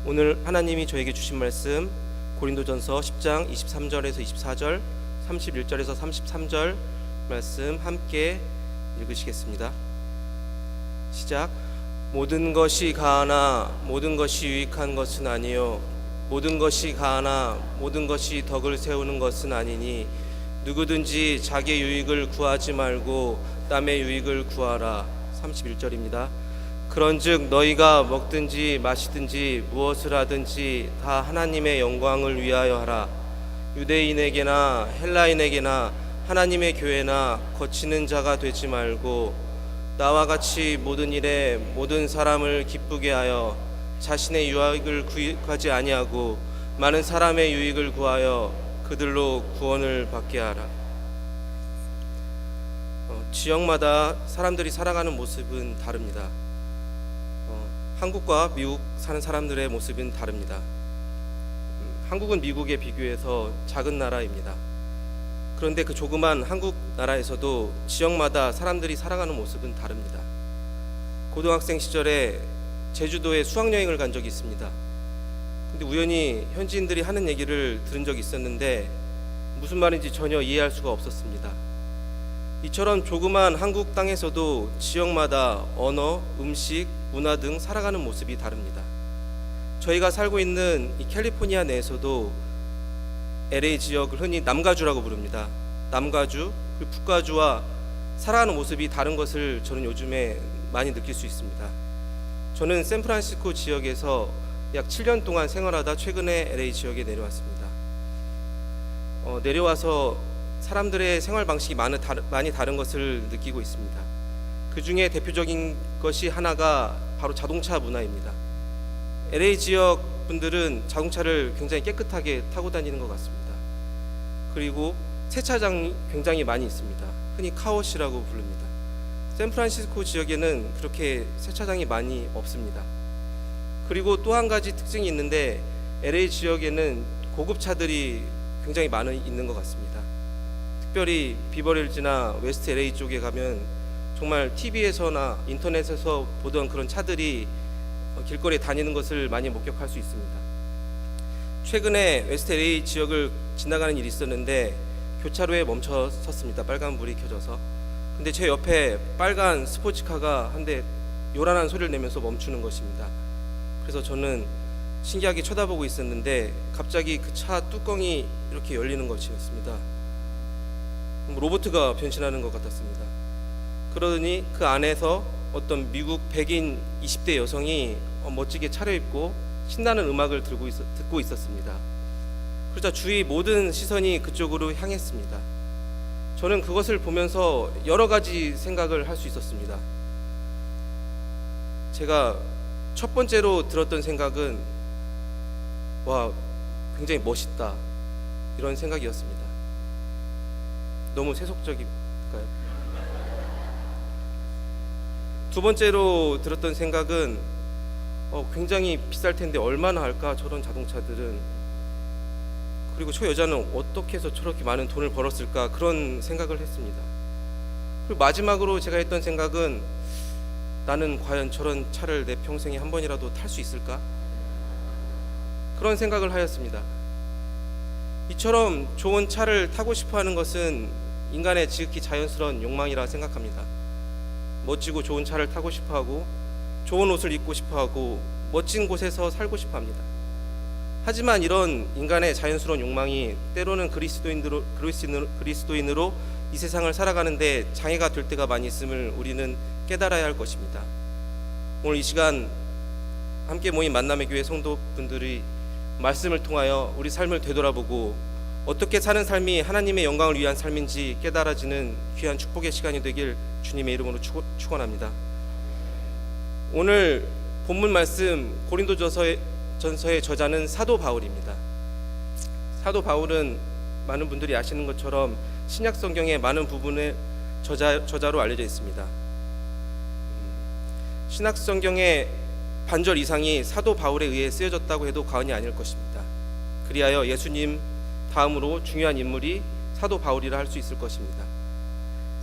오늘 하나님이 저에게 주신 말씀 고린도전서 10장 23절에서 24절, 31절에서 33절 말씀 함께 읽으시겠습니다. 시작. 모든 것이 가하나 모든 것이 유익한 것은 아니요 모든 것이 가하나 모든 것이 덕을 세우는 것은 아니니 누구든지 자기의 유익을 구하지 말고 남의 유익을 구하라. 31절입니다. 그런즉 너희가 먹든지 마시든지 무엇을 하든지 다 하나님의 영광을 위하여 하라. 유대인에게나 헬라인에게나 하나님의 교회나 거치는 자가 되지 말고 나와 같이 모든 일에 모든 사람을 기쁘게 하여 자신의 유익을 구하지 아니하고 많은 사람의 유익을 구하여 그들로 구원을 받게 하라. 지역마다 사람들이 살아가는 모습은 다릅니다. 한국과 미국 사는 사람들의 모습은 다릅니다. 한국은 미국에 비교해서 작은 나라입니다. 그런데 그 조그만 한국 나라에서도 지역마다 사람들이 살아가는 모습은 다릅니다. 고등학생 시절에 제주도에 수학여행을 간 적이 있습니다. 근데 우연히 현지인들이 하는 얘기를 들은 적이 있었는데 무슨 말인지 전혀 이해할 수가 없었습니다. 이처럼 조그만 한국 땅에서도 지역마다 언어, 음식, 문화 등 살아가는 모습이 다릅니다. 저희가 살고 있는 이 캘리포니아 내에서도 LA 지역을 흔히 남가주라고 부릅니다. 남가주, 그리고 북가주와 살아가는 모습이 다른 것을 저는 요즘에 많이 느낄 수 있습니다. 저는 샌프란시스코 지역에서 약 7년 동안 생활하다 최근에 LA 지역에 내려왔습니다. 내려와서 사람들의 생활 방식이 많이 다른 것을 느끼고 있습니다. 그 중에 대표적인 것이 하나가 바로 자동차 문화입니다. LA 지역 분들은 자동차를 굉장히 깨끗하게 타고 다니는 것 같습니다. 그리고 세차장이 굉장히 많이 있습니다. 흔히 카워시라고 부릅니다. 샌프란시스코 지역에는 그렇게 세차장이 많이 없습니다. 그리고 또 한 가지 특징이 있는데 LA 지역에는 고급차들이 굉장히 많이 있는 것 같습니다. 특별히 비버리hil즈나 웨스트 LA 쪽에 가면 정말 TV에서나 인터넷에서 보던 그런 차들이 길거리에 다니는 것을 많이 목격할 수 있습니다. 최근에 웨스트 LA 지역을 지나가는 일이 있었는데 교차로에 멈춰 섰습니다. 빨간불이 켜져서. 근데 제 옆에 빨간 스포츠카가 한 대 요란한 소리를 내면서 멈추는 것입니다. 그래서 저는 신기하게 쳐다보고 있었는데 갑자기 그 차 뚜껑이 이렇게 열리는 것이었습니다. 로봇가 변신하는 것 같았습니다. 그러더니 그 안에서 어떤 미국 백인 20대 여성이 멋지게 차려입고 신나는 음악을 듣고 있었습니다. 그러자 주위 모든 시선이 그쪽으로 향했습니다. 저는 그것을 보면서 여러 가지 생각을 할 수 있었습니다. 제가 첫 번째로 들었던 생각은 와, 굉장히 멋있다, 이런 생각이었습니다. 너무 세속적일까요? 두 번째로 들었던 생각은 굉장히 비쌀 텐데 얼마나 할까 저런 자동차들은. 그리고 저 여자는 어떻게 해서 저렇게 많은 돈을 벌었을까, 그런 생각을 했습니다. 그리고 마지막으로 제가 했던 생각은 나는 과연 저런 차를 내 평생에 한 번이라도 탈 수 있을까, 그런 생각을 하였습니다. 이처럼 좋은 차를 타고 싶어 하는 것은 인간의 지극히 자연스러운 욕망이라 생각합니다. 멋지고 좋은 차를 타고 싶어 하고 좋은 옷을 입고 싶어 하고 멋진 곳에서 살고 싶어 합니다. 하지만 이런 인간의 자연스러운 욕망이 때로는 그리스도인으로 이 세상을 살아가는데 장애가 될 때가 많이 있음을 우리는 깨달아야 할 것입니다. 오늘 이 시간 함께 모인 만남의 교회 성도분들이 말씀을 통하여 우리 삶을 되돌아보고 어떻게 사는 삶이 하나님의 영광을 위한 삶인지 깨달아지는 귀한 축복의 시간이 되길 주님의 이름으로 축원합니다. 오늘 본문 말씀 고린도전서의 저자는 사도 바울입니다. 사도 바울은 많은 분들이 아시는 것처럼 신약 성경의 많은 부분의 저자로 알려져 있습니다. 신약 성경의 반절 이상이 사도 바울에 의해 쓰여졌다고 해도 과언이 아닐 것입니다. 그리하여 예수님 다음으로 중요한 인물이 사도 바울이라 할 수 있을 것입니다.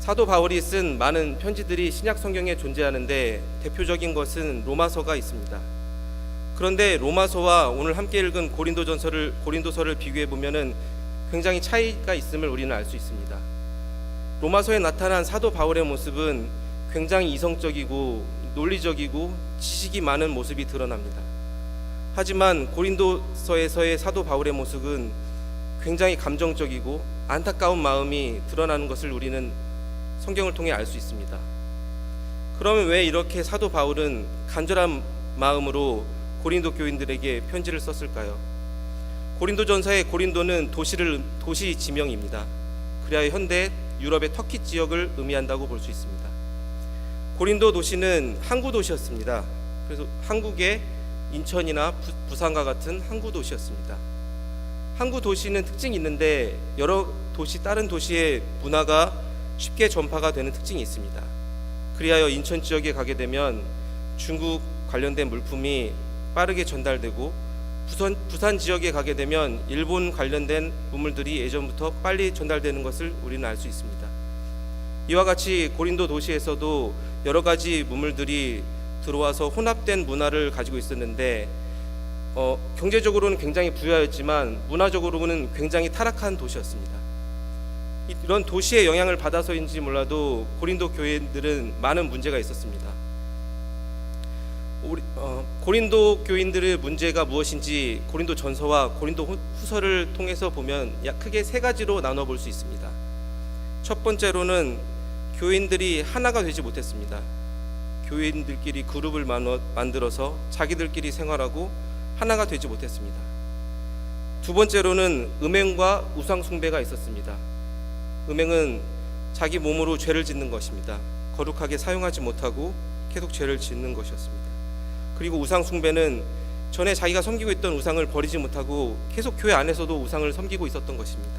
사도 바울이 쓴 많은 편지들이 신약 성경에 존재하는데 대표적인 것은 로마서가 있습니다. 그런데 로마서와 오늘 함께 읽은 고린도서를 비교해 보면은 굉장히 차이가 있음을 우리는 알 수 있습니다. 로마서에 나타난 사도 바울의 모습은 굉장히 이성적이고 논리적이고 지식이 많은 모습이 드러납니다. 하지만 고린도서에서의 사도 바울의 모습은 굉장히 감정적이고 안타까운 마음이 드러나는 것을 우리는 성경을 통해 알 수 있습니다. 그러면 왜 이렇게 사도 바울은 간절한 마음으로 고린도 교인들에게 편지를 썼을까요? 고린도전서의 고린도는 도시 지명입니다. 그리하여 현대 유럽의 터키 지역을 의미한다고 볼 수 있습니다. 고린도 도시는 항구 도시였습니다. 그래서 한국의 인천이나 부산과 같은 항구 도시였습니다. 항구 도시는 특징이 있는데 다른 도시의 문화가 쉽게 전파가 되는 특징이 있습니다. 그리하여 인천 지역에 가게 되면 중국 관련된 물품이 빠르게 전달되고 부산 지역에 가게 되면 일본 관련된 문물들이 예전부터 빨리 전달되는 것을 우리는 알 수 있습니다. 이와 같이 고린도 도시에서도 여러 가지 문물들이 들어와서 혼합된 문화를 가지고 있었는데 경제적으로는 굉장히 부유하였지만 문화적으로는 굉장히 타락한 도시였습니다. 이런 도시의 영향을 받아서인지 몰라도 고린도 교인들은 많은 문제가 있었습니다. 고린도 교인들의 문제가 무엇인지 고린도 전서와 고린도 후서를 통해서 보면 크게 세 가지로 나눠 볼 수 있습니다. 첫 번째로는 교인들이 하나가 되지 못했습니다. 교인들끼리 그룹을 만들어서 자기들끼리 생활하고 하나가 되지 못했습니다. 두 번째로는 음행과 우상 숭배가 있었습니다. 음행은 자기 몸으로 죄를 짓는 것입니다. 거룩하게 사용하지 못하고 계속 죄를 짓는 것이었습니다. 그리고 우상 숭배는 전에 자기가 섬기고 있던 우상을 버리지 못하고 계속 교회 안에서도 우상을 섬기고 있었던 것입니다.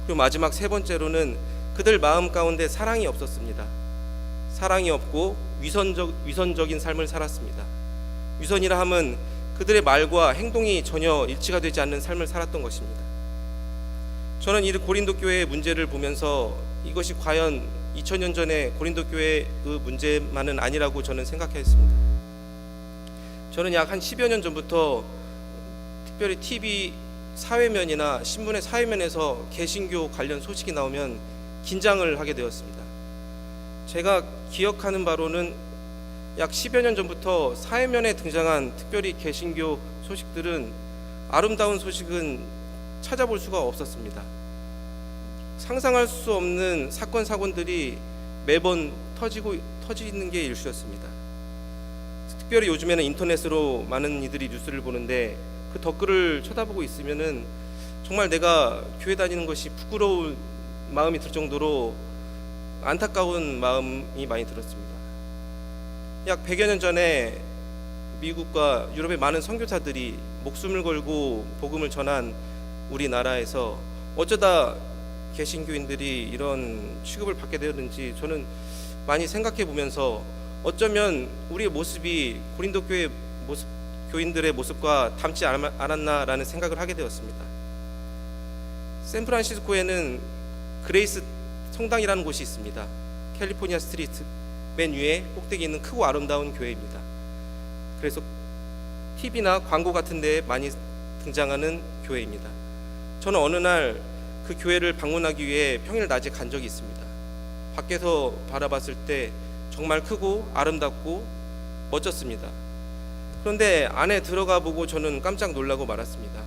그리고 마지막 세 번째로는 그들 마음 가운데 사랑이 없었습니다. 사랑이 없고 위선적인 삶을 살았습니다. 위선이라 함은 그들의 말과 행동이 전혀 일치가 되지 않는 삶을 살았던 것입니다. 저는 이 고린도 교회의 문제를 보면서 이것이 과연 2000년 전에 고린도 교회의 그 문제만은 아니라고 저는 생각했습니다. 저는 약 한 10여 년 전부터 특별히 TV 사회면이나 신문의 사회면에서 개신교 관련 소식이 나오면 긴장을 하게 되었습니다. 제가 기억하는 바로는 약 10여 년 전부터 사회면에 등장한 특별히 개신교 소식들은 아름다운 소식은 찾아볼 수가 없었습니다. 상상할 수 없는 사건 사고들이 매번 터지는 게 일쑤였습니다. 특별히 요즘에는 인터넷으로 많은 이들이 뉴스를 보는데 그 댓글을 쳐다보고 있으면은 정말 내가 교회 다니는 것이 부끄러운 마음이 들 정도로 안타까운 마음이 많이 들었습니다. 약 100여 년 전에 미국과 유럽의 많은 선교사들이 목숨을 걸고 복음을 전한 우리나라에서 어쩌다 개신교인들이 이런 취급을 받게 되었는지 저는 많이 생각해 보면서 어쩌면 우리의 모습이 고린도 교회 교인들의 모습과 닮지 않았나라는 생각을 하게 되었습니다. 샌프란시스코에는 그레이스 성당이라는 곳이 있습니다. 캘리포니아 스트리트 맨 위에 꼭대기 있는 크고 아름다운 교회입니다. 그래서 TV나 광고 같은 데 많이 등장하는 교회입니다. 저는 어느 날 그 교회를 방문하기 위해 평일 낮에 간 적이 있습니다. 밖에서 바라봤을 때 정말 크고 아름답고 멋졌습니다. 그런데 안에 들어가 보고 저는 깜짝 놀라고 말았습니다.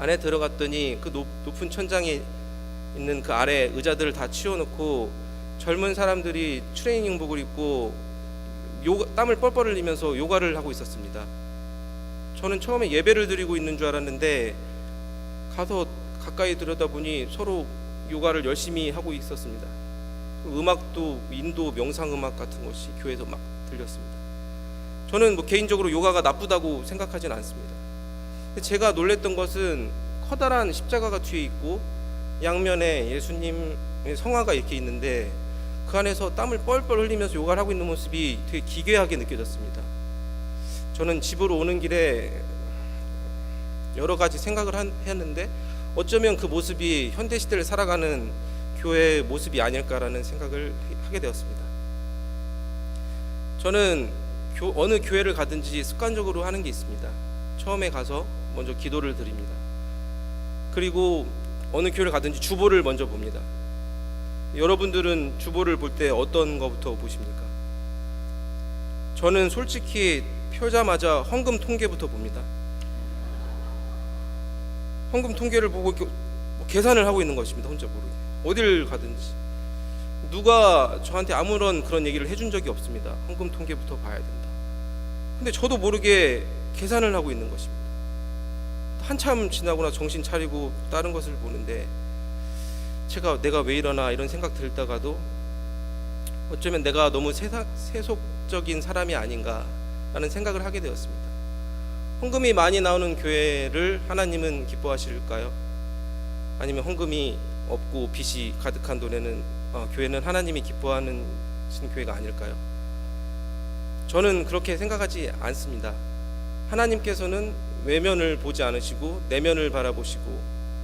안에 들어갔더니 그 높은 천장에 있는 그 아래 의자들을 다 치워놓고 젊은 사람들이 트레이닝복을 입고 땀을 뻘뻘 흘리면서 요가를 하고 있었습니다. 저는 처음에 예배를 드리고 있는 줄 알았는데 가서 가까이 들여다보니 서로 요가를 열심히 하고 있었습니다. 음악도 인도 명상음악 같은 것이 교회에서 막 들렸습니다. 저는 개인적으로 요가가 나쁘다고 생각하진 않습니다. 제가 놀랬던 것은 커다란 십자가가 뒤에 있고 양면에 예수님의 성화가 이렇게 있는데 그 안에서 땀을 뻘뻘 흘리면서 요가를 하고 있는 모습이 되게 기괴하게 느껴졌습니다. 저는 집으로 오는 길에 여러 가지 생각을 했는데 어쩌면 그 모습이 현대시대를 살아가는 교회의 모습이 아닐까라는 생각을 하게 되었습니다. 저는 어느 교회를 가든지 습관적으로 하는 게 있습니다. 처음에 가서 먼저 기도를 드립니다. 그리고 어느 교회를 가든지 주보를 먼저 봅니다. 여러분들은 주보를 볼 때 어떤 거부터 보십니까? 저는 솔직히 펴자마자 헌금 통계부터 봅니다. 헌금 통계를 보고 계산을 하고 있는 것입니다. 혼자 모르게. 어딜 가든지 누가 저한테 아무런 그런 얘기를 해준 적이 없습니다. 헌금 통계부터 봐야 된다. 근데 저도 모르게 계산을 하고 있는 것입니다. 한참 지나거나 정신 차리고 다른 것을 보는데 내가 왜 이러나 이런 생각 들다가도 어쩌면 내가 너무 세속적인 사람이 아닌가라는 생각을 하게 되었습니다. 헌금이 많이 나오는 교회를 하나님은 기뻐하실까요? 아니면 헌금이 없고 빚이 가득한 교회는 하나님이 기뻐하는 교회가 아닐까요? 저는 그렇게 생각하지 않습니다. 하나님께서는 외면을 보지 않으시고 내면을 바라보시고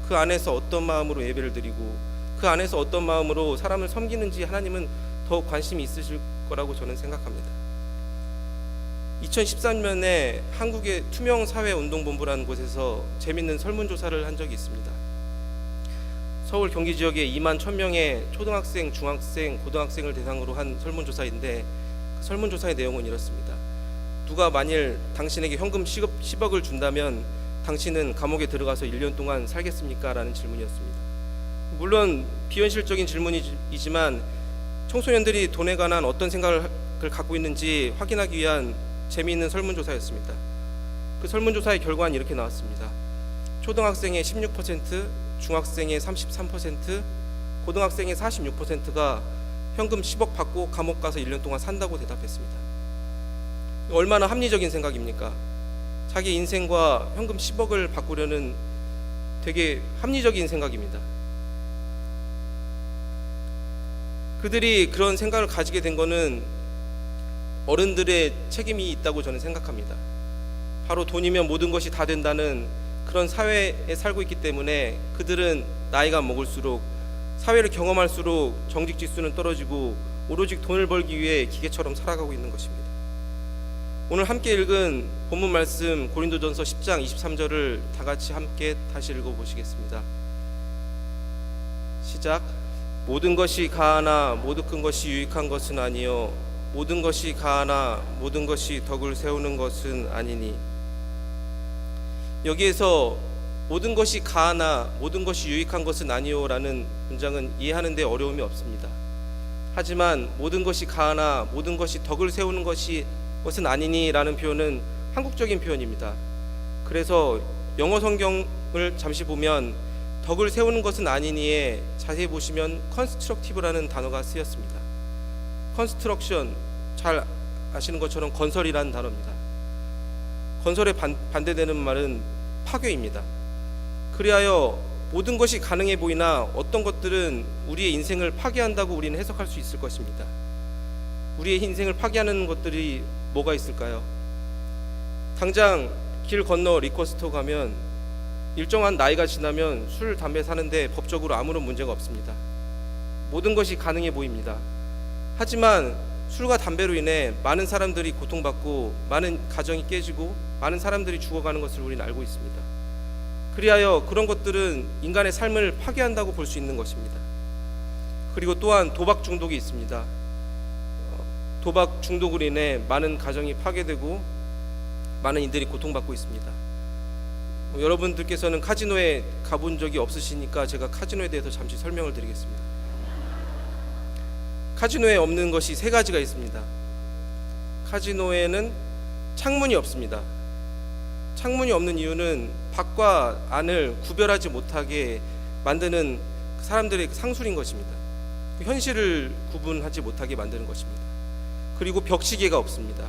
그 안에서 어떤 마음으로 예배를 드리고 그 안에서 어떤 마음으로 사람을 섬기는지 하나님은 더욱 관심이 있으실 거라고 저는 생각합니다. 2013년에 한국의 투명사회운동본부라는 곳에서 재밌는 설문조사를 한 적이 있습니다. 서울 경기 지역에 2만 1,000명의 초등학생, 중학생, 고등학생을 대상으로 한 설문조사인데 그 설문조사의 내용은 이렇습니다. 누가 만일 당신에게 현금 10억을 준다면 당신은 감옥에 들어가서 1년 동안 살겠습니까? 라는 질문이었습니다. 물론 비현실적인 질문이지만 청소년들이 돈에 관한 어떤 생각을 갖고 있는지 확인하기 위한 재미있는 설문조사였습니다. 그 설문조사의 결과는 이렇게 나왔습니다. 초등학생의 16%, 중학생의 33%, 고등학생의 46%가 현금 10억 받고 감옥 가서 1년 동안 산다고 대답했습니다. 얼마나 합리적인 생각입니까? 자기 인생과 현금 10억을 바꾸려는 되게 합리적인 생각입니다. 그들이 그런 생각을 가지게 된 것은 어른들의 책임이 있다고 저는 생각합니다. 바로 돈이면 모든 것이 다 된다는 그런 사회에 살고 있기 때문에 그들은 나이가 먹을수록 사회를 경험할수록 정직 지수는 떨어지고 오로지 돈을 벌기 위해 기계처럼 살아가고 있는 것입니다. 오늘 함께 읽은 본문 말씀 고린도전서 10장 23절을 다 같이 함께 다시 읽어보시겠습니다. 시작. 모든 것이 가하나 모든 것이 유익한 것은 아니요 모든 것이 가하나 모든 것이 덕을 세우는 것은 아니니. 여기에서 모든 것이 가하나 모든 것이 유익한 것은 아니요라는 문장은 이해하는 데 어려움이 없습니다. 하지만 모든 것이 가하나 모든 것이 덕을 세우는 것은 아니니라는 표현은 한국적인 표현입니다. 그래서 영어 성경을 잠시 보면 덕을 세우는 것은 아니니에 자세히 보시면 constructive라는 단어가 쓰였습니다. construction, 잘 아시는 것처럼 건설이라는 단어입니다. 건설에 반대되는 말은 파괴입니다. 그리하여 모든 것이 가능해 보이나 어떤 것들은 우리의 인생을 파괴한다고 우리는 해석할 수 있을 것입니다. 우리의 인생을 파괴하는 것들이 뭐가 있을까요? 당장 길 건너 리코스토어 가면 일정한 나이가 지나면 술, 담배 사는데 법적으로 아무런 문제가 없습니다. 모든 것이 가능해 보입니다. 하지만 술과 담배로 인해 많은 사람들이 고통받고 많은 가정이 깨지고 많은 사람들이 죽어가는 것을 우리는 알고 있습니다. 그리하여 그런 것들은 인간의 삶을 파괴한다고 볼 수 있는 것입니다. 그리고 또한 도박 중독이 있습니다. 도박 중독으로 인해 많은 가정이 파괴되고 많은 이들이 고통받고 있습니다. 여러분들께서는 카지노에 가본 적이 없으시니까 제가 카지노에 대해서 잠시 설명을 드리겠습니다. 카지노에 없는 것이 세 가지가 있습니다. 카지노에는 창문이 없습니다. 창문이 없는 이유는 밖과 안을 구별하지 못하게 만드는 사람들의 상술인 것입니다. 현실을 구분하지 못하게 만드는 것입니다. 그리고 벽시계가 없습니다.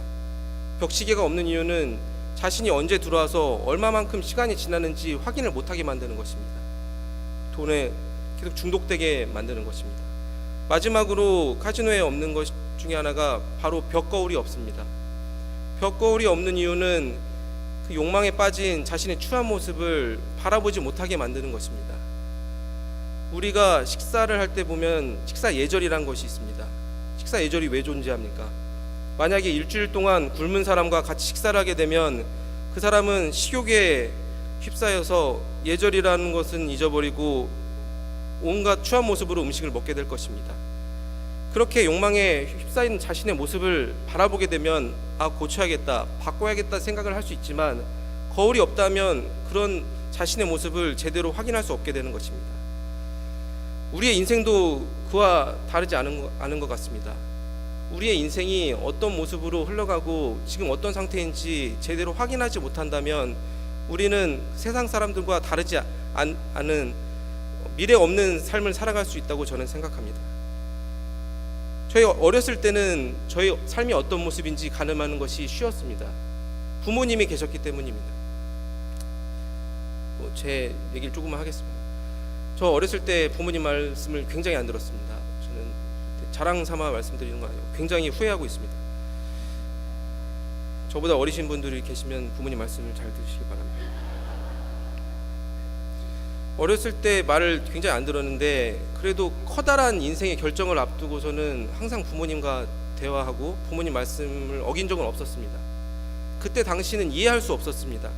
벽시계가 없는 이유는 자신이 언제 들어와서 얼마만큼 시간이 지났는지 확인을 못하게 만드는 것입니다. 돈에 계속 중독되게 만드는 것입니다. 마지막으로 카지노에 없는 것 중에 하나가 바로 벽거울이 없습니다. 벽거울이 없는 이유는 그 욕망에 빠진 자신의 추한 모습을 바라보지 못하게 만드는 것입니다. 우리가 식사를 할 때 보면 식사 예절이라는 것이 있습니다. 식사 예절이 왜 존재합니까? 만약에 일주일 동안 굶은 사람과 같이 식사를 하게 되면 그 사람은 식욕에 휩싸여서 예절이라는 것은 잊어버리고 온갖 추한 모습으로 음식을 먹게 될 것입니다. 그렇게 욕망에 휩싸인 자신의 모습을 바라보게 되면 고쳐야겠다, 바꿔야겠다 생각을 할 수 있지만 거울이 없다면 그런 자신의 모습을 제대로 확인할 수 없게 되는 것입니다. 우리의 인생도 그와 다르지 않은 것 같습니다. 우리의 인생이 어떤 모습으로 흘러가고 지금 어떤 상태인지 제대로 확인하지 못한다면 우리는 세상 사람들과 다르지 않은 미래 없는 삶을 살아갈 수 있다고 저는 생각합니다. 저희 어렸을 때는 저희 삶이 어떤 모습인지 가늠하는 것이 쉬웠습니다. 부모님이 계셨기 때문입니다. 제 얘기를 조금만 하겠습니다. 저 어렸을 때 부모님 말씀을 굉장히 안 들었습니다. 저는 자랑 삼아 말씀드리는 거 아니고 굉장히 후회하고 있습니다. 저보다 어리신 분들이 계시면 부모님 말씀을 잘 들으시기 바랍니다. 어렸을 때 말을 굉장히 안 들었는데 그래도 커다란 인생의 결정을 앞두고서는 항상 부모님과 대화하고 부모님 말씀을 어긴 적은 없었습니다. 그때 당시는 이해할 수 없었습니다.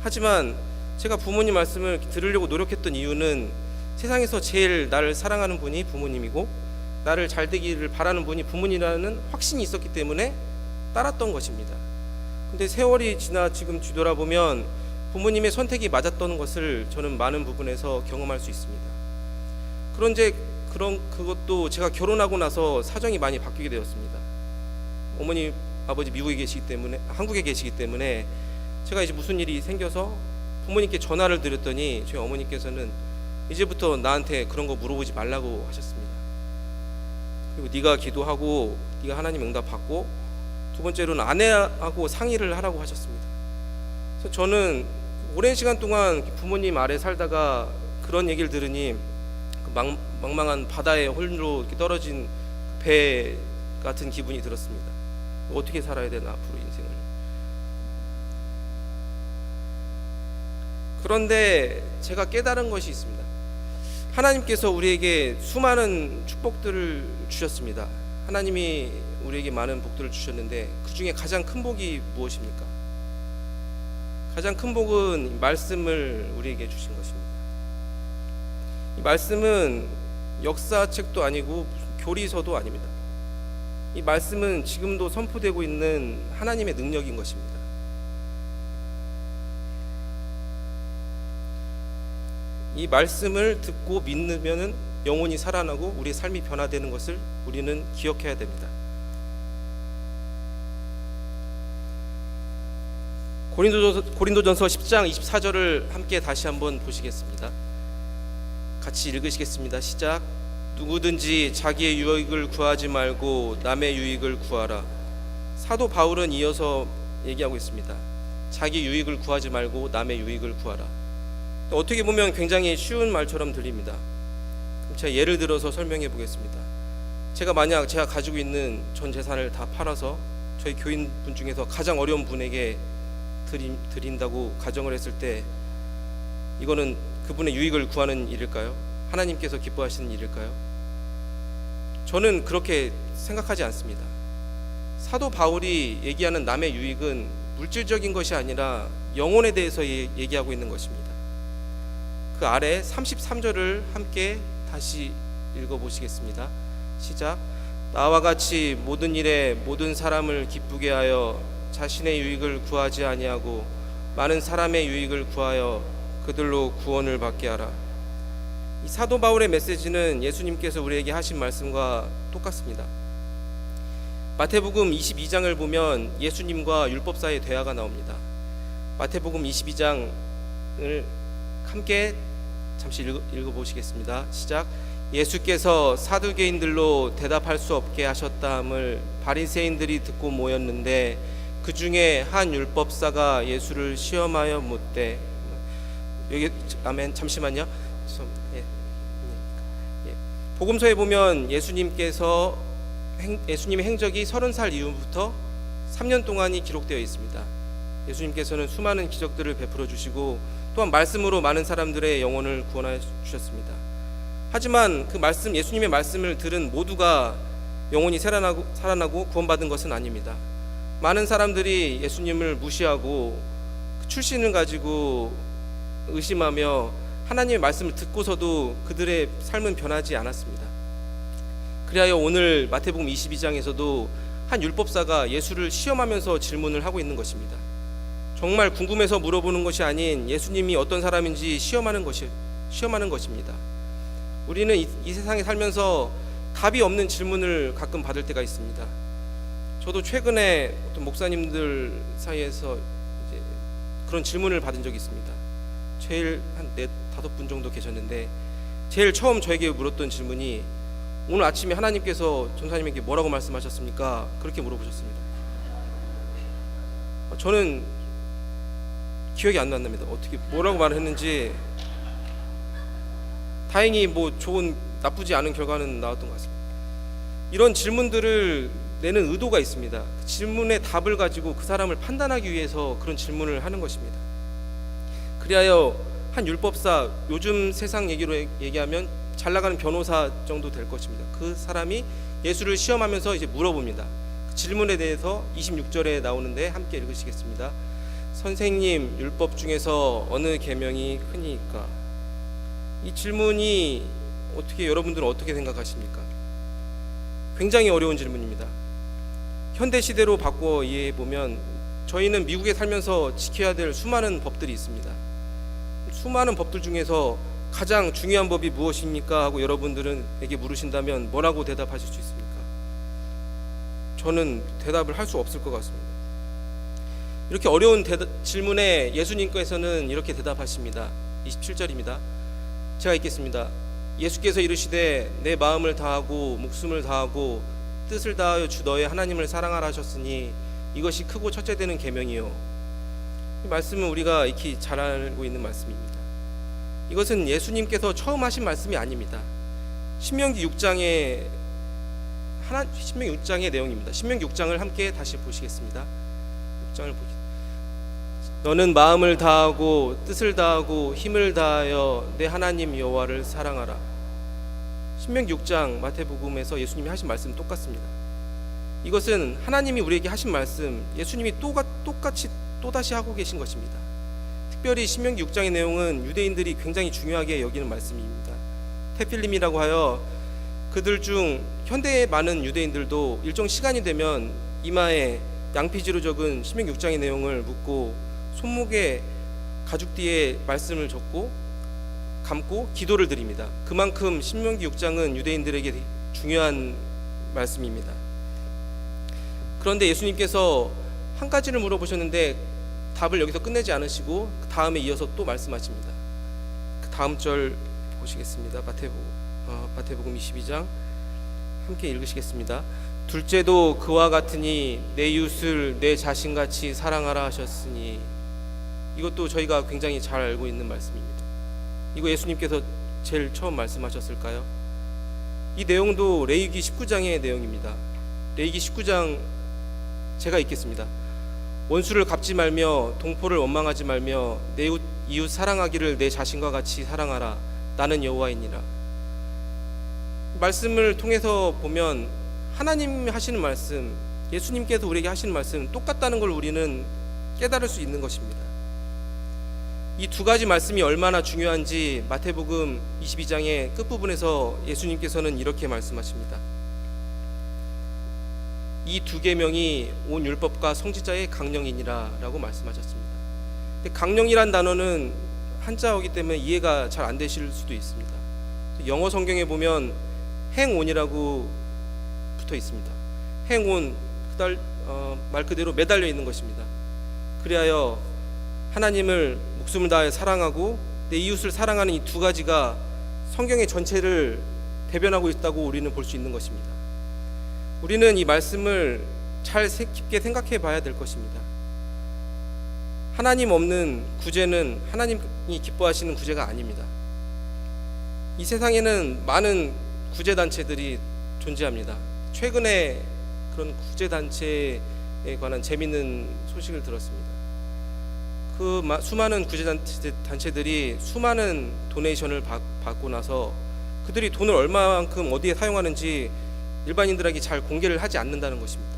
하지만 제가 부모님 말씀을 들으려고 노력했던 이유는 세상에서 제일 나를 사랑하는 분이 부모님이고 나를 잘 되기를 바라는 분이 부모님이라는 확신이 있었기 때문에 따랐던 것입니다. 근데 세월이 지나 지금 뒤돌아보면 부모님의 선택이 맞았던 것을 저는 많은 부분에서 경험할 수 있습니다. 그런데 그것도 제가 결혼하고 나서 사정이 많이 바뀌게 되었습니다. 어머니, 아버지 미국에 계시기 때문에 한국에 계시기 때문에 제가 이제 무슨 일이 생겨서 부모님께 전화를 드렸더니 저희 어머니께서는 이제부터 나한테 그런 거 물어보지 말라고 하셨습니다. 그리고 네가 기도하고 네가 하나님 응답 받고 두 번째로는 아내하고 상의를 하라고 하셨습니다. 그래서 저는 오랜 시간 동안 부모님 아래 살다가 그런 얘기를 들으니 망망한 바다에 홀로 이렇게 떨어진 배 같은 기분이 들었습니다. 어떻게 살아야 되나 앞으로 인생을. 그런데 제가 깨달은 것이 있습니다. 하나님께서 우리에게 수많은 축복들을 주셨습니다. 하나님이 우리에게 많은 복들을 주셨는데 그 중에 가장 큰 복이 무엇입니까? 가장 큰 복은 말씀을 우리에게 주신 것입니다. 이 말씀은 역사책도 아니고 교리서도 아닙니다. 이 말씀은 지금도 선포되고 있는 하나님의 능력인 것입니다. 이 말씀을 듣고 믿으면 영혼이 살아나고 우리의 삶이 변화되는 것을 우리는 기억해야 됩니다. 고린도전서 10장 24절을 함께 다시 한번 보시겠습니다. 같이 읽으시겠습니다. 시작. 누구든지 자기의 유익을 구하지 말고 남의 유익을 구하라. 사도 바울은 이어서 얘기하고 있습니다. 자기 유익을 구하지 말고 남의 유익을 구하라. 어떻게 보면 굉장히 쉬운 말처럼 들립니다. 그럼 제가 예를 들어서 설명해 보겠습니다. 만약 제가 가지고 있는 전 재산을 다 팔아서 저희 교인분 중에서 가장 어려운 분에게 드린다고 가정을 했을 때 이거는 그분의 유익을 구하는 일일까요? 하나님께서 기뻐하시는 일일까요? 저는 그렇게 생각하지 않습니다. 사도 바울이 얘기하는 남의 유익은 물질적인 것이 아니라 영혼에 대해서 얘기하고 있는 것입니다. 그 아래 33절을 함께 다시 읽어보시겠습니다. 시작. 나와 같이 모든 일에 모든 사람을 기쁘게 하여 자신의 유익을 구하지 아니하고 많은 사람의 유익을 구하여 그들로 구원을 받게 하라. 이 사도 바울의 메시지는 예수님께서 우리에게 하신 말씀과 똑같습니다. 마태복음 22장을 보면 예수님과 율법사의 대화가 나옵니다. 마태복음 22장을 함께 잠시 읽어보시겠습니다. 시작. 예수께서 사두개인들로 대답할 수 없게 하셨다함을 바리새인들이 듣고 모였는데 그 중에 한 율법사가 예수를 시험하여 묻되 여기 아멘 잠시만요. 복음서에 보면 예수님의 행적이 30살 이후부터 3년 동안이 기록되어 있습니다. 예수님께서는 수많은 기적들을 베풀어 주시고 또한 말씀으로 많은 사람들의 영혼을 구원해 주셨습니다. 하지만 그 말씀, 예수님의 말씀을 들은 모두가 영혼이 살아나고 구원받은 것은 아닙니다. 많은 사람들이 예수님을 무시하고 출신을 가지고 의심하며 하나님의 말씀을 듣고서도 그들의 삶은 변하지 않았습니다. 그리하여 오늘 마태복음 22장에서도 한 율법사가 예수를 시험하면서 질문을 하고 있는 것입니다. 정말 궁금해서 물어보는 것이 아닌 예수님이 어떤 사람인지 시험하는 것입니다. 우리는 이 세상에 살면서 답이 없는 질문을 가끔 받을 때가 있습니다. 저도 최근에 어떤 목사님들 사이에서 이제 그런 질문을 받은 적이 있습니다. 제일 한 4-5분 정도 계셨는데 제일 처음 저에게 물었던 질문이 오늘 아침에 하나님께서 전사님에게 뭐라고 말씀하셨습니까? 그렇게 물어보셨습니다. 저는 기억이 안 납니다. 어떻게 뭐라고 말을 했는지. 다행히 나쁘지 않은 결과는 나왔던 것 같습니다. 이런 질문들을 내는 의도가 있습니다. 그 질문의 답을 가지고 그 사람을 판단하기 위해서 그런 질문을 하는 것입니다. 그리하여 한 율법사, 요즘 세상 얘기로 얘기하면 잘 나가는 변호사 정도 될 것입니다. 그 사람이 예수를 시험하면서 이제 물어봅니다. 그 질문에 대해서 26절에 나오는데 함께 읽으시겠습니다. 선생님, 율법 중에서 어느 계명이 크니까? 이 질문이 여러분들은 어떻게 생각하십니까? 굉장히 어려운 질문입니다. 현대 시대로 바꿔 이해해 보면 저희는 미국에 살면서 지켜야 될 수많은 법들이 있습니다. 수많은 법들 중에서 가장 중요한 법이 무엇입니까? 하고 여러분들에게 물으신다면 뭐라고 대답하실 수 있습니까? 저는 대답을 할 수 없을 것 같습니다. 이렇게 어려운 질문에 예수님께서는 이렇게 대답하십니다. 27절입니다. 제가 읽겠습니다. 예수께서 이르시되 내 마음을 다하고 목숨을 다하고 뜻을 다하여 주 너의 하나님을 사랑하라 하셨으니 이것이 크고 첫째 되는 계명이요. 이 말씀은 우리가 익히 잘 알고 있는 말씀입니다. 이것은 예수님께서 처음 하신 말씀이 아닙니다. 신명기 6장의 내용입니다. 신명기 6장을 함께 다시 보시겠습니다. 6장을 보시죠. 너는 마음을 다하고 뜻을 다하고 힘을 다하여 내 하나님 여호와를 사랑하라. 신명기 6장 마태복음에서 예수님이 하신 말씀은 똑같습니다. 이것은 하나님이 우리에게 하신 말씀, 예수님이 똑같이 또다시 하고 계신 것입니다. 특별히 신명기 6장의 내용은 유대인들이 굉장히 중요하게 여기는 말씀입니다. 테필림이라고 하여 그들 중 현대의 많은 유대인들도 일정 시간이 되면 이마에 양피지로 적은 신명기 6장의 내용을 묻고 손목에 가죽띠에 말씀을 적고 감고 기도를 드립니다. 그만큼 신명기 6장은 유대인들에게 중요한 말씀입니다. 그런데 예수님께서 한 가지를 물어보셨는데 답을 여기서 끝내지 않으시고 그 다음에 이어서 또 말씀하십니다. 그 다음 절 보시겠습니다. 마태복음 22장 함께 읽으시겠습니다. 둘째도 그와 같으니 내 이웃을 내 자신같이 사랑하라 하셨으니. 이것도 저희가 굉장히 잘 알고 있는 말씀입니다. 이거 예수님께서 제일 처음 말씀하셨을까요? 이 내용도 레위기 19장의 내용입니다. 레위기 19장 제가 읽겠습니다. 원수를 갚지 말며 동포를 원망하지 말며 내 이웃 사랑하기를 내 자신과 같이 사랑하라. 나는 여호와이니라. 말씀을 통해서 보면 하나님 하시는 말씀, 예수님께서 우리에게 하시는 말씀 똑같다는 걸 우리는 깨달을 수 있는 것입니다. 이 두 가지 말씀이 얼마나 중요한지 마태복음 22장의 끝부분에서 예수님께서는 이렇게 말씀하십니다. 이 두 계명이 온 율법과 성지자의 강령이니라 라고 말씀하셨습니다. 근데 강령이란 단어는 한자어기 때문에 이해가 잘 안 되실 수도 있습니다. 영어 성경에 보면 행온이라고 붙어 있습니다. 행온, 말 그대로 매달려 있는 것입니다. 그리하여 하나님을 목숨을 다해 사랑하고 내 이웃을 사랑하는 이 두 가지가 성경의 전체를 대변하고 있다고 우리는 볼 수 있는 것입니다. 우리는 이 말씀을 잘 깊게 생각해 봐야 될 것입니다. 하나님 없는 구제는 하나님이 기뻐하시는 구제가 아닙니다. 이 세상에는 많은 구제단체들이 존재합니다. 최근에 그런 구제단체에 관한 재미있는 소식을 들었습니다. 그 수많은 구제단체들이 수많은 도네이션을 받고 나서 그들이 돈을 얼마만큼 어디에 사용하는지 일반인들에게 잘 공개를 하지 않는다는 것입니다.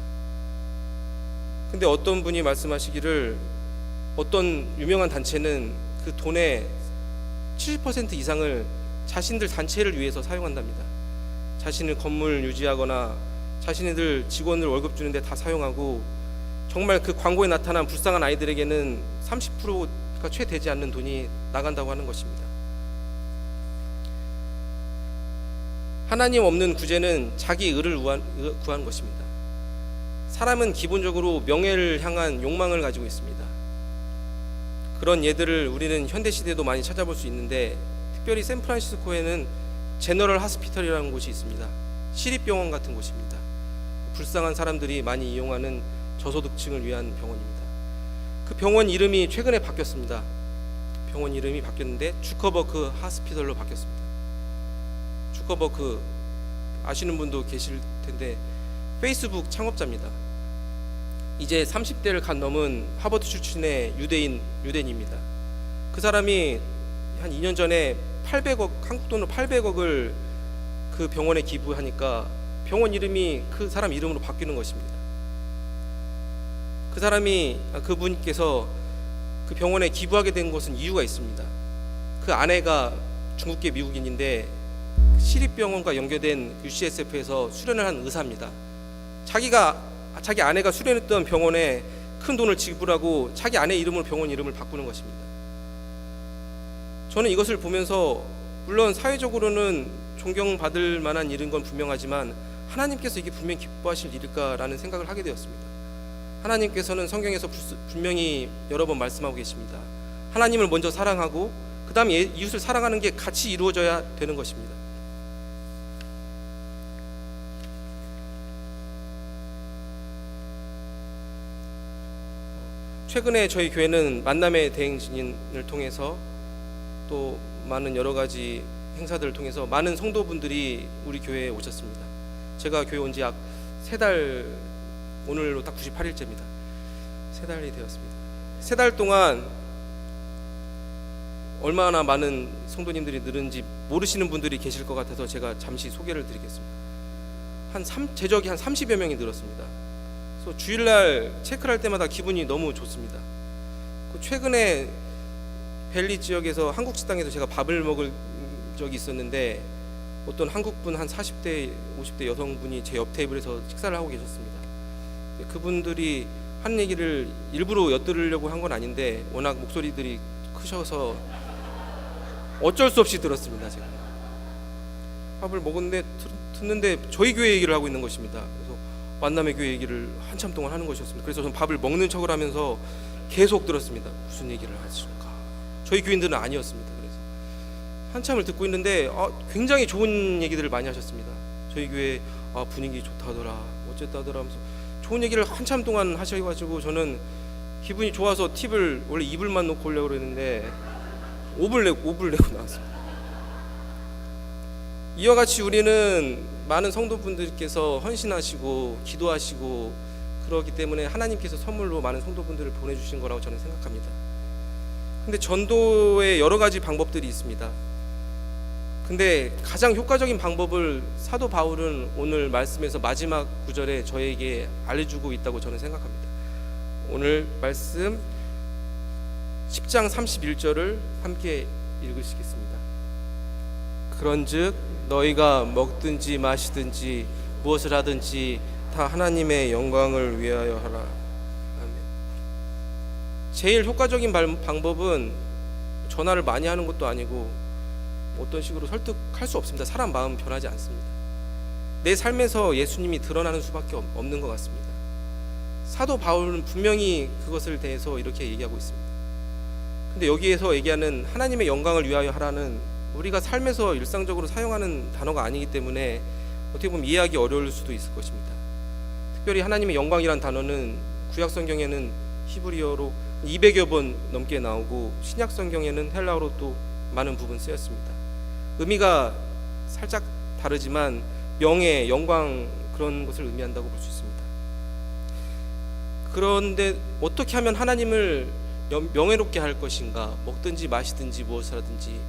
근데 어떤 분이 말씀하시기를 어떤 유명한 단체는 그 돈의 70% 이상을 자신들 단체를 위해서 사용한답니다. 자신의 건물 유지하거나 자신들 직원들 월급 주는데 다 사용하고, 정말 그 광고에 나타난 불쌍한 아이들에게는 30%가 채 되지 않는 돈이 나간다고 하는 것입니다. 하나님 없는 구제는 자기 의를 구한 것입니다. 사람은 기본적으로 명예를 향한 욕망을 가지고 있습니다. 그런 예들을 우리는 현대 시대에도 많이 찾아볼 수 있는데, 특별히 샌프란시스코에는 제너럴 하스피털이라는 곳이 있습니다. 시립병원 같은 곳입니다. 불쌍한 사람들이 많이 이용하는 저소득층을 위한 병원입니다. 그 병원 이름이 최근에 바뀌었습니다. 병원 이름이 바뀌었는데 주커버크 하스피털로 바뀌었습니다. 주커버크 아시는 분도 계실 텐데 페이스북 창업자입니다. 이제 30대를 간 넘은 하버드 출신의 유대인입니다. 그 사람이 한 2년 전에 800억, 한국 돈으로 800억을 그 병원에 기부하니까 병원 이름이 그 사람 이름으로 바뀌는 것입니다. 그분께서 그 병원에 기부하게 된 것은 이유가 있습니다. 그 아내가 중국계 미국인인데 시립병원과 연계된 UCSF에서 수련을 한 의사입니다. 자기 아내가 수련했던 병원에 큰 돈을 지불하고 자기 아내 이름으로 병원 이름을 바꾸는 것입니다. 저는 이것을 보면서 물론 사회적으로는 존경받을 만한 일인 건 분명하지만 하나님께서 이게 분명히 기뻐하실 일일까라는 생각을 하게 되었습니다. 하나님께서는 성경에서 분명히 여러 번 말씀하고 계십니다. 하나님을 먼저 사랑하고 그 다음에 이웃을 사랑하는 게 같이 이루어져야 되는 것입니다. 최근에 저희 교회는 만남의 대행진을 통해서 또 많은 여러 가지 행사들을 통해서 많은 성도분들이 우리 교회에 오셨습니다. 제가 교회 온 지 약 3달, 오늘로 딱 98일째입니다. 3달이 되었습니다. 3달 동안 얼마나 많은 성도님들이 늘은지 모르시는 분들이 계실 것 같아서 제가 잠시 소개를 드리겠습니다. 제적이 한 30여 명이 늘었습니다. 그래서 주일날 체크를 할 때마다 기분이 너무 좋습니다. 최근에 벨리 지역에서 한국 식당에서 제가 밥을 먹을 적이 있었는데 어떤 한국분 한 40대 50대 여성분이 제 옆 테이블에서 식사를 하고 계셨습니다. 그분들이 하는 얘기를 일부러 엿들으려고 한 건 아닌데 워낙 목소리들이 크셔서 어쩔 수 없이 들었습니다. 제가 밥을 먹었는데 듣는데 저희 교회 얘기를 하고 있는 것입니다. 그래서 만남의 교회 얘기를 한참 동안 하는 것이었습니다. 그래서 저는 밥을 먹는 척을 하면서 계속 들었습니다. 무슨 얘기를 하실까? 저희 교인들은 아니었습니다. 그래서 한참을 듣고 있는데 굉장히 좋은 얘기들을 많이 하셨습니다. 저희 교회 분위기 좋다더라, 어쨌다더라 하면서 좋은 얘기를 한참 동안 하셔가지고 저는 기분이 좋아서 팁을 원래 2불만 놓고 오려고 그랬는데 5불 내고 나왔습니다. 이와 같이 우리는 많은 성도분들께서 헌신하시고 기도하시고 그러기 때문에 하나님께서 선물로 많은 성도분들을 보내주신 거라고 저는 생각합니다. 근데 전도의 여러 가지 방법들이 있습니다. 근데 가장 효과적인 방법을 사도 바울은 오늘 말씀에서 마지막 구절에 저에게 알려주고 있다고 저는 생각합니다. 오늘 말씀 10장 31절을 함께 읽으시겠습니다. 그런즉 너희가 먹든지 마시든지 무엇을 하든지 다 하나님의 영광을 위하여 하라. 아멘. 제일 효과적인 방법은 전화를 많이 하는 것도 아니고 어떤 식으로 설득할 수 없습니다. 사람 마음 변하지 않습니다. 내 삶에서 예수님이 드러나는 수밖에 없는 것 같습니다. 사도 바울은 분명히 그것을 대해서 이렇게 얘기하고 있습니다. 근데 여기에서 얘기하는 하나님의 영광을 위하여 하라는 우리가 삶에서 일상적으로 사용하는 단어가 아니기 때문에 어떻게 보면 이해하기 어려울 수도 있을 것입니다. 특별히 하나님의 영광이란 단어는 구약 성경에는 히브리어로 200여 번 넘게 나오고 신약 성경에는 헬라어로 또 많은 부분 쓰였습니다. 의미가 살짝 다르지만 명예, 영광 그런 것을 의미한다고 볼 수 있습니다. 그런데 어떻게 하면 하나님을 명예롭게 할 것인가? 먹든지 마시든지 무엇을 하든지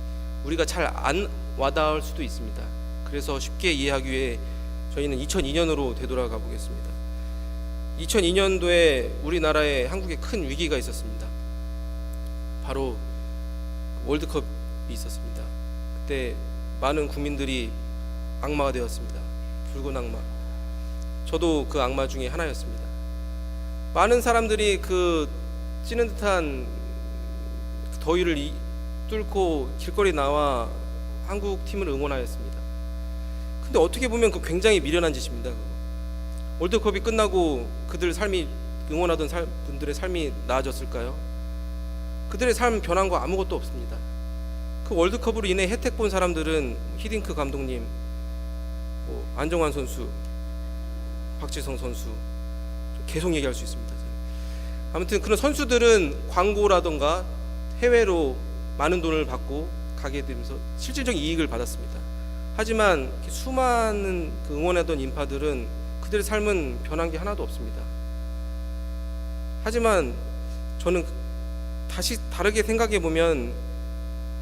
우리가 잘 안 와닿을 수도 있습니다. 그래서 쉽게 이해하기 위해 저희는 2002년으로 되돌아가 보겠습니다. 2002년도에 우리나라에 한국에 큰 위기가 있었습니다. 바로 월드컵이 있었습니다. 그때 많은 국민들이 악마가 되었습니다. 붉은 악마. 저도 그 악마 중에 하나였습니다. 많은 사람들이 그 찌는 듯한 더위를 뚫고 길거리 나와 한국 팀을 응원하였습니다. 근데 어떻게 보면 그 굉장히 미련한 짓입니다. 월드컵이 끝나고 그들 삶이 응원하던 분들의 삶이 나아졌을까요? 그들의 삶 변한 거 아무것도 없습니다. 그 월드컵으로 인해 혜택 본 사람들은 히딩크 감독님, 안정환 선수, 박지성 선수 계속 얘기할 수 있습니다. 아무튼 그런 선수들은 광고라던가 해외로 많은 돈을 받고 가게 되면서 실질적인 이익을 받았습니다. 하지만 수많은 그 응원하던 인파들은 그들의 삶은 변한 게 하나도 없습니다. 하지만 저는 다시 다르게 생각해 보면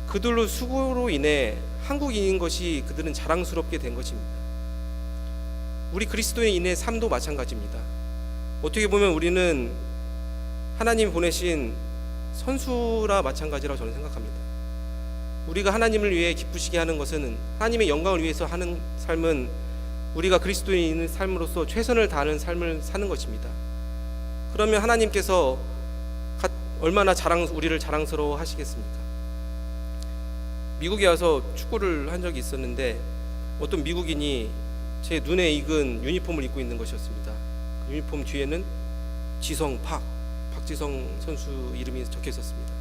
그들로 수고로 인해 한국인인 것이 그들은 자랑스럽게 된 것입니다. 우리 그리스도인의 삶도 마찬가지입니다. 어떻게 보면 우리는 하나님 보내신 선수라 마찬가지라고 저는 생각합니다. 우리가 하나님을 위해 기쁘시게 하는 것은, 하나님의 영광을 위해서 하는 삶은 우리가 그리스도인의 삶으로서 최선을 다하는 삶을 사는 것입니다. 그러면 하나님께서 얼마나 우리를 자랑스러워 하시겠습니까? 미국에 와서 축구를 한 적이 있었는데 어떤 미국인이 제 눈에 익은 유니폼을 입고 있는 것이었습니다. 그 유니폼 뒤에는 박지성 선수 이름이 적혀 있었습니다.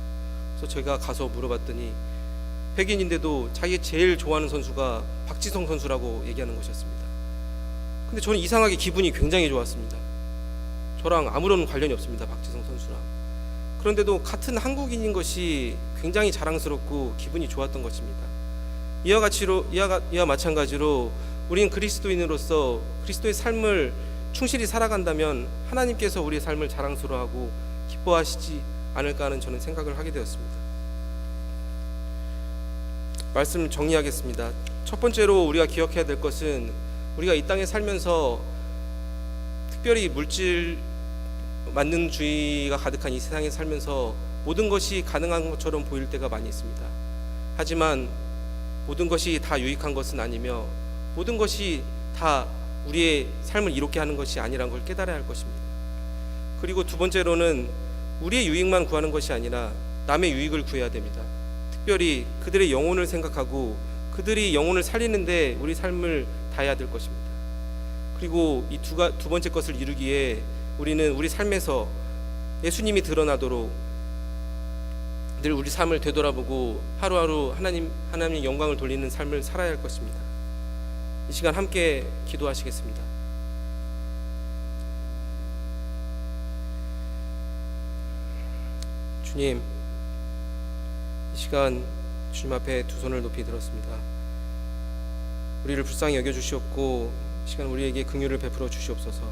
그래서 제가 가서 물어봤더니 백인인데도 자기 제일 좋아하는 선수가 박지성 선수라고 얘기하는 것이었습니다. 근데 저는 이상하게 기분이 굉장히 좋았습니다. 저랑 아무런 관련이 없습니다, 박지성 선수랑. 그런데도 같은 한국인인 것이 굉장히 자랑스럽고 기분이 좋았던 것입니다. 이와 마찬가지로 우리는 그리스도인으로서 그리스도의 삶을 충실히 살아간다면 하나님께서 우리의 삶을 자랑스러워하고 기뻐하시지 않을까 하는 저는 생각을 하게 되었습니다. 말씀 정리하겠습니다. 첫 번째로 우리가 기억해야 될 것은, 우리가 이 땅에 살면서 특별히 물질 만능주의가 가득한 이 세상에 살면서 모든 것이 가능한 것처럼 보일 때가 많이 있습니다. 하지만 모든 것이 다 유익한 것은 아니며 모든 것이 다 우리의 삶을 이롭게 하는 것이 아니라는 걸 깨달아야 할 것입니다. 그리고 두 번째로는 우리의 유익만 구하는 것이 아니라 남의 유익을 구해야 됩니다. 특별히 그들의 영혼을 생각하고 그들이 영혼을 살리는데 우리 삶을 다해야 될 것입니다. 그리고 이 두 번째 것을 이루기에 우리는 우리 삶에서 예수님이 드러나도록 늘 우리 삶을 되돌아보고 하루하루 하나님의 영광을 돌리는 삶을 살아야 할 것입니다. 이 시간 함께 기도하시겠습니다. 주님, 이 시간 주님 앞에 두 손을 높이 들었습니다. 우리를 불쌍히 여겨주시옵고 이 시간 우리에게 긍휼을 베풀어 주시옵소서.